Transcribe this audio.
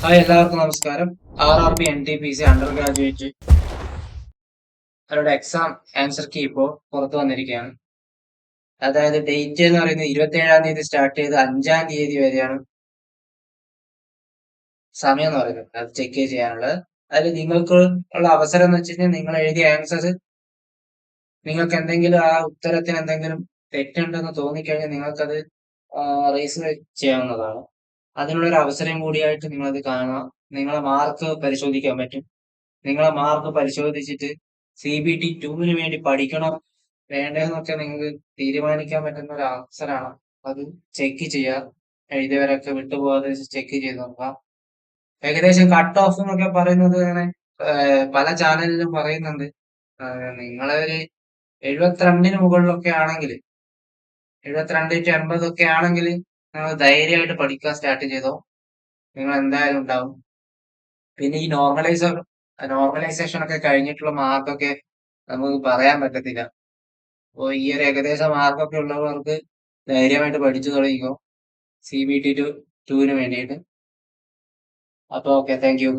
Hi, എല്ലാവർക്കും നമസ്കാരം. RRB NTPC under graduate അവരുടെ എക്സാം ആൻസർ കീ ഇപ്പോൾ പുറത്തു വന്നിരിക്കുകയാണ്. അതായത് ഡേറ്റ് എന്ന് പറയുന്നത് 27-ാം തീയതി സ്റ്റാർട്ട് ചെയ്ത് 5-ാം തീയതി വരെയാണ് സമയം എന്ന് പറയുന്നത് അത് ചെക്ക് ചെയ്യാനുള്ളത്. അതിൽ നിങ്ങൾക്ക് ഉള്ള അവസരം എന്ന് വെച്ച് കഴിഞ്ഞാൽ നിങ്ങൾ എഴുതിയ ആൻസർ നിങ്ങൾക്ക് എന്തെങ്കിലും ആ ഉത്തരത്തിന് എന്തെങ്കിലും തെറ്റുണ്ടെന്ന് തോന്നിക്കഴിഞ്ഞാൽ നിങ്ങൾക്കത് റേസ് ചെയ്യാവുന്നതാണ്. അതിനുള്ളൊരു അവസരം കൂടിയായിട്ട് നിങ്ങളത് കാണുക. നിങ്ങളെ മാർക്ക് പരിശോധിക്കാൻ പറ്റും. നിങ്ങളെ മാർക്ക് പരിശോധിച്ചിട്ട് CBT 2-ന് വേണ്ടി പഠിക്കണോ വേണ്ടതെന്നൊക്കെ നിങ്ങൾക്ക് തീരുമാനിക്കാൻ പറ്റുന്ന ഒരു അവസരമാണ്. അത് ചെക്ക് ചെയ്യുക. എഴുതിയവരൊക്കെ വിട്ടുപോകാതെ ചെക്ക് ചെയ്ത് നോക്കുക. ഏകദേശം കട്ട് ഓഫ് എന്നൊക്കെ പറയുന്നത് ഇങ്ങനെ പല ചാനലിലും പറയുന്നുണ്ട്. നിങ്ങളെ ഒരു 72-ന് മുകളിലൊക്കെ ആണെങ്കിൽ 72-80 ഒക്കെ ആണെങ്കിൽ നിങ്ങൾ ധൈര്യമായിട്ട് പഠിക്കാൻ സ്റ്റാർട്ട് ചെയ്തോ. നിങ്ങൾ എന്തായാലും ഉണ്ടാവും. പിന്നെ ഈ നോർമലൈസേഷൻ ഒക്കെ കഴിഞ്ഞിട്ടുള്ള മാർക്കൊക്കെ നമുക്ക് പറയാൻ പറ്റത്തില്ല. അപ്പോൾ ഈ ഒരു ഏകദേശ മാർക്കൊക്കെ ഉള്ളവർക്ക് ധൈര്യമായിട്ട് പഠിച്ചു തുടങ്ങിക്കോ CBT 2-ന് വേണ്ടിയിട്ട്. അപ്പോൾ ഓക്കെ, താങ്ക് യു.